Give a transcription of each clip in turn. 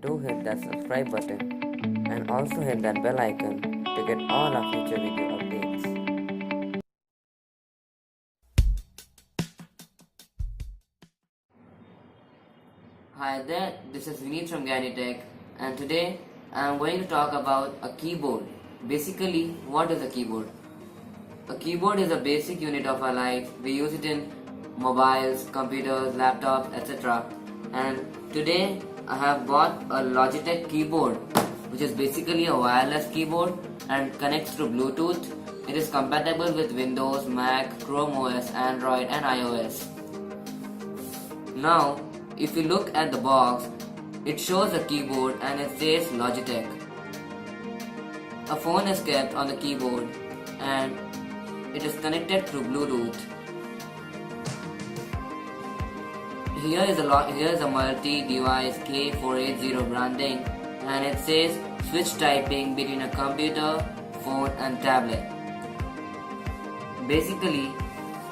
Do hit that subscribe button and also hit that bell icon to get all our future video updates. Hi there, this is Vineet from Gyani Tech, and today I am going to talk about a keyboard. Basically, what is a keyboard? A keyboard is a basic unit of our life. We use it in mobiles, computers, laptops, etc. And today I have bought a Logitech keyboard, which is basically a wireless keyboard and connects through Bluetooth. It is compatible with Windows, Mac, Chrome OS, Android and iOS. Now, if you look at the box, it shows a keyboard and it says Logitech. A phone is kept on the keyboard and it is connected through Bluetooth. Here is a multi-device K480 branding, and it says switch typing between a computer, phone and tablet. Basically,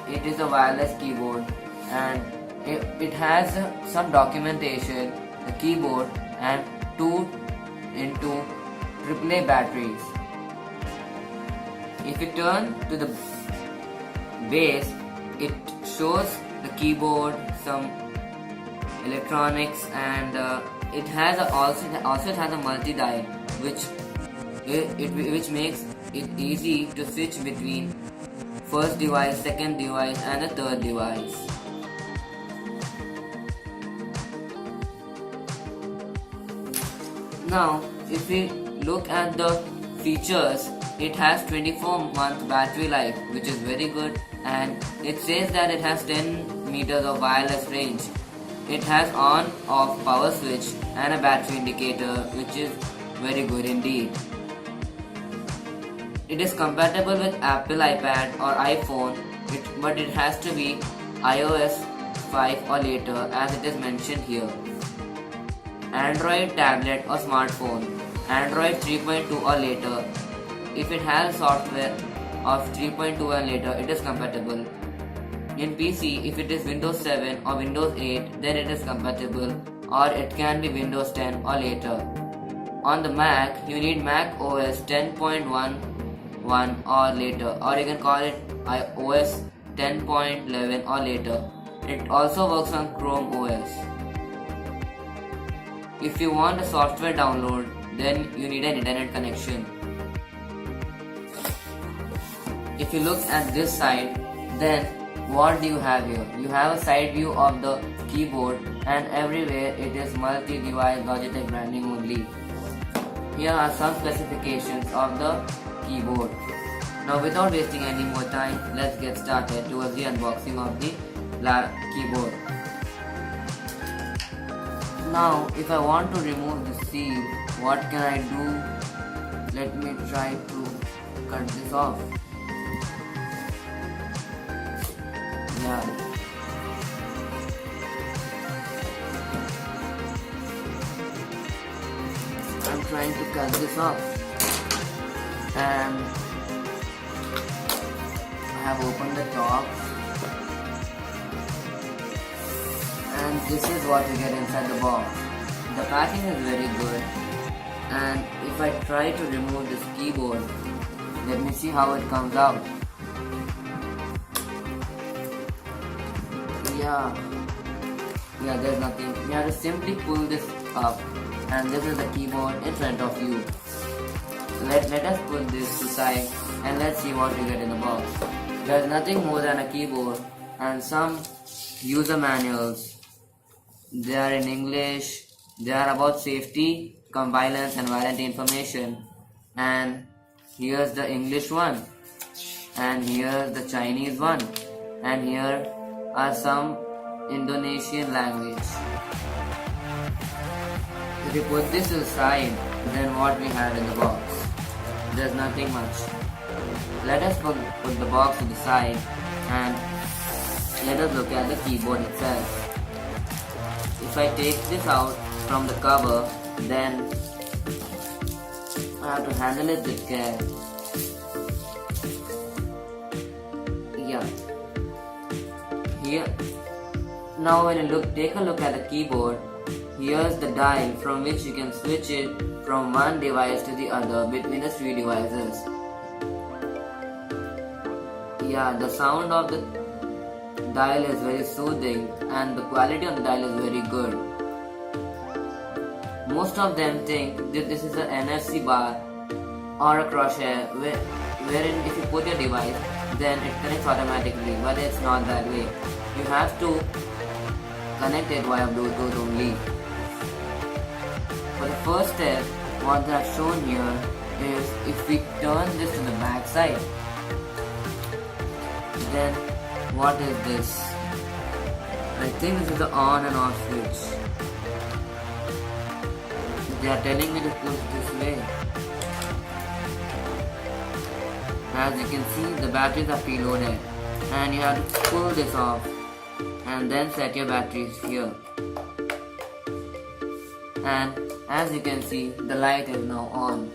it is a wireless keyboard and it has some documentation, the keyboard and 2 into AAA batteries. If you turn to the base, it shows the keyboard, some electronics, and it has also has a multi-die, which makes it easy to switch between first device, second device, and the third device. Now, if we look at the features, it has 24-month battery life, which is very good, and it says that it has 10 meters of wireless range. It has on-off power switch and a battery indicator, which is very good indeed. It is compatible with Apple iPad or iPhone, but it has to be iOS 5 or later, as it is mentioned here. Android tablet or smartphone, Android 3.2 or later. If it has software of 3.2 and later, it is compatible. In PC, if it is Windows 7 or Windows 8, then it is compatible, or it can be Windows 10 or later. On the Mac, you need Mac OS 10.11 or later, or you can call it OS 10.11 or later. It also works on Chrome OS. If you want a software download, then you need an internet connection. If you look at this side, then what do you have here? You have a side view of the keyboard, and everywhere it is multi-device Logitech branding only. Here are some specifications of the keyboard. Now, without wasting any more time, let's get started towards the unboxing of the keyboard. Now, if I want to remove the seal, what can I do? Let me try to cut this off. Yeah. I'm trying to cut this off, and I have opened the top, and this is what you get inside the box. The packing is very good, and if I try to remove this keyboard, let me see how it comes out. Yeah, there's nothing. You have to simply pull this up, and this is the keyboard in front of you. Let us put this aside and let's see what we get in the box. There's nothing more than a keyboard and some user manuals. They are in English. They are about safety, compliance and warranty information. And here's the English one, and here's the Chinese one, and here are some Indonesian language. If you put this aside, then what we have in the box? There's nothing much. Let us put the box to the side and let us look at the keyboard itself. If I take this out from the cover, then I have to handle it with care. Yeah. Here. Now when you take a look at the keyboard, Here's the dial from which you can switch it from one device to the other between the three devices. Yeah, the sound of the dial is very soothing and the quality of the dial is very good. Most of them think that this is an NFC bar or a crosshair wherein if you put your device then it connects automatically, but it's not that way. You have to connect it via Bluetooth only. For the first step, what they have shown here is if we turn this to the back side, then what is this? I think this is the on and off switch. They are telling me to push this way. As you can see, the batteries are preloaded and you have to pull this off and then set your batteries here. And as you can see, the light is now on.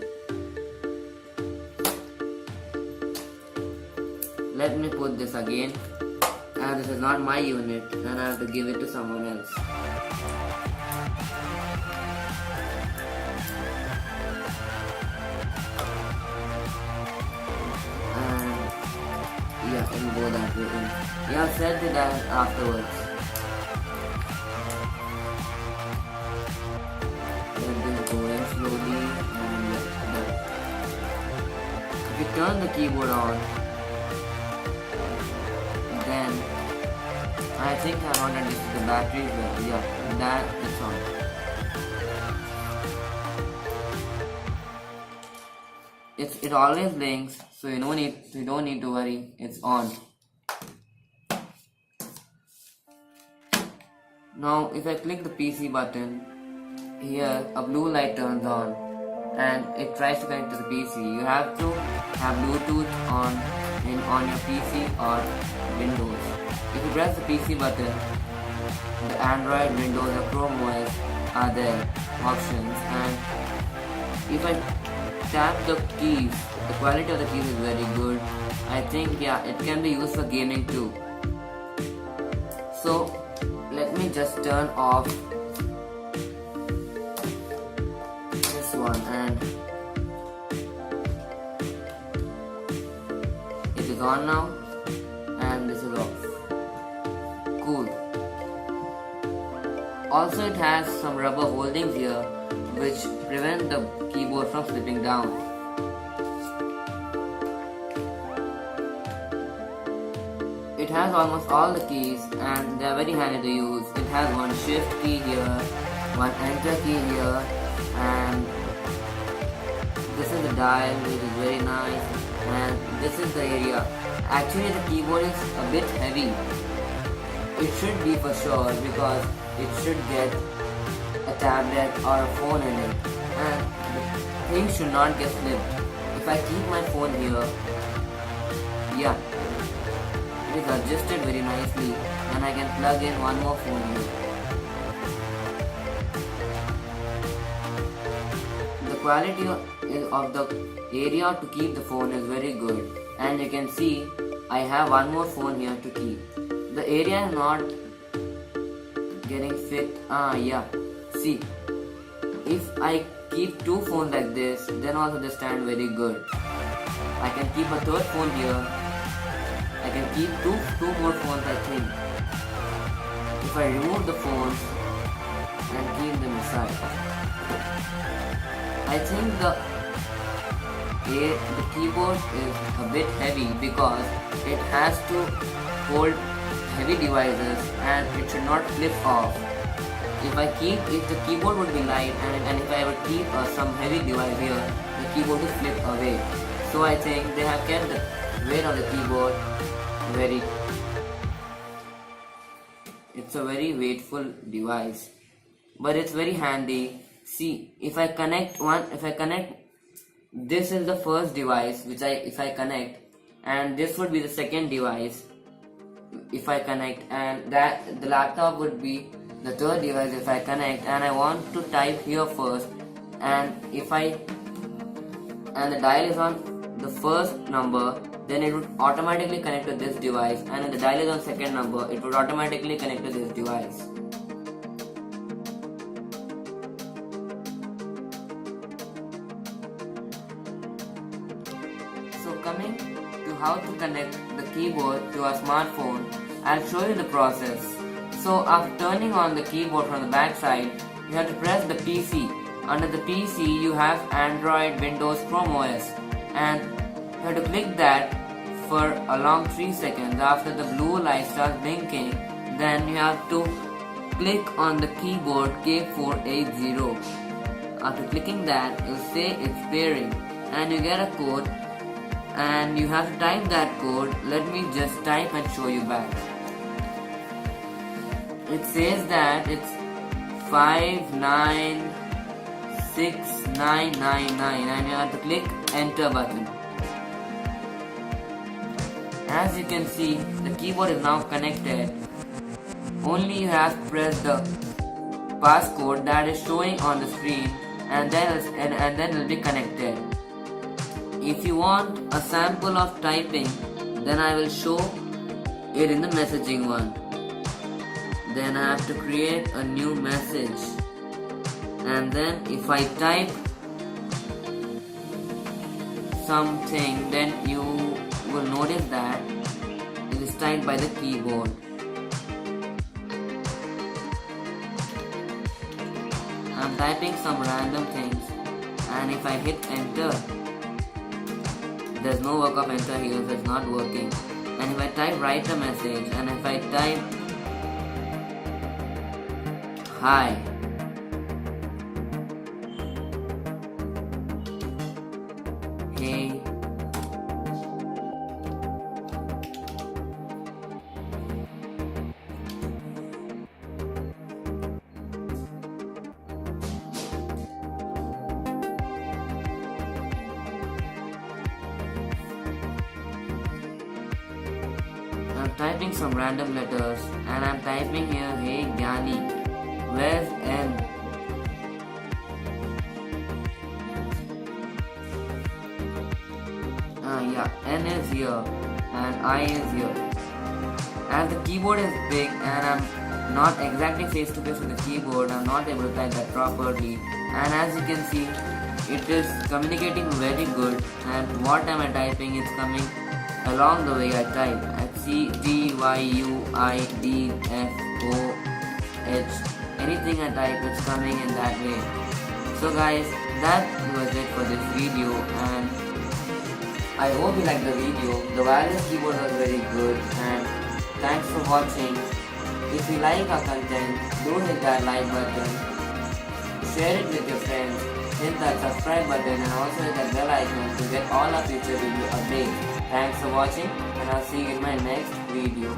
Let me put this again, as this is not my unit and I have to give it to someone else. And yeah, it will go that way. You have set it as afterwards. Going slowly and done. If you turn the keyboard on, then I think I want to listen to the battery. Yeah, that is on. It always blinks, so you don't need to worry. It's on. Now, if I click the PC button, here a blue light turns on and it tries to connect to the PC. You have to have Bluetooth on your PC or Windows. If you press the PC button, the Android, Windows or Chrome OS are there options, and if I tap the keys, the quality of the keys is very good. I think yeah, it can be used for gaming too. So let me just turn off one and it is on now and this is off. Cool. Also it has some rubber holdings here which prevent the keyboard from slipping down. It has almost all the keys and they are very handy to use. It has one shift key here, one enter key here, and this is the dial, which is very nice, and this is the area. Actually the keyboard is a bit heavy. It should be for sure because it should get a tablet or a phone in it, and the thing should not get slipped. If I keep my phone here, yeah, it is adjusted very nicely and I can plug in one more phone here. The quality of the area to keep the phone is very good, and you can see I have one more phone here to keep. The area is not getting fit. Yeah, see, if I keep two phones like this, then also they stand very good. I can keep a third phone here. I can keep two more phones, I think. If I remove the phones and keep them aside, I think the keyboard is a bit heavy because it has to hold heavy devices and it should not flip off. If the keyboard would be light and if I would keep some heavy device here, the keyboard would flip away. So I think they have kept the weight on the keyboard it's a very weightful device, but it's very handy. See, if I connect, this is the first device if I connect, and this would be the second device if I connect, and that the laptop would be the third device if I connect, and I want to type here first, and the dial is on the first number, then it would automatically connect to this device, and if the dial is on second number, it would automatically connect to this device. coming to how to connect the keyboard to our smartphone, I'll show you the process. So after turning on the keyboard from the back side, you have to press the PC. Under the PC you have Android, Windows, Chrome OS, and you have to click that for a long 3 seconds. After the blue light starts blinking, then you have to click on the keyboard K480. After clicking that, it will say it's pairing and you get a code and you have to type that code. Let me just type and show you back. It says that it's 596999 and you have to click enter button. As you can see, the keyboard is now connected. Only you have to press the passcode that is showing on the screen and then it will be connected. If you want a sample of typing, then I will show it in the messaging one. Then I have to create a new message, and then if I type something, then you will notice that it is typed by the keyboard. I'm typing some random things, and if I hit enter, there's no work of enter here, so it's not working. And if I type write a message, and if I type hi, hey, I'm typing some random letters and I'm typing here, hey Gyani, where's N? Yeah, N is here and I is here. As the keyboard is big and I'm not exactly face to face with the keyboard, I'm not able to type that properly. And as you can see, it is communicating very good, and what am I typing is coming along the way I type. At C, T, Y, U, I, D, F, O, H, anything I type it's coming in that way. So guys, that was it for this video, and I hope you liked the video. The wireless keyboard was very good, and thanks for watching. If you like our content, do hit that like button, share it with your friends, hit that subscribe button and also hit that bell icon to get all our future video updates. Thanks for watching, and I'll see you in my next video.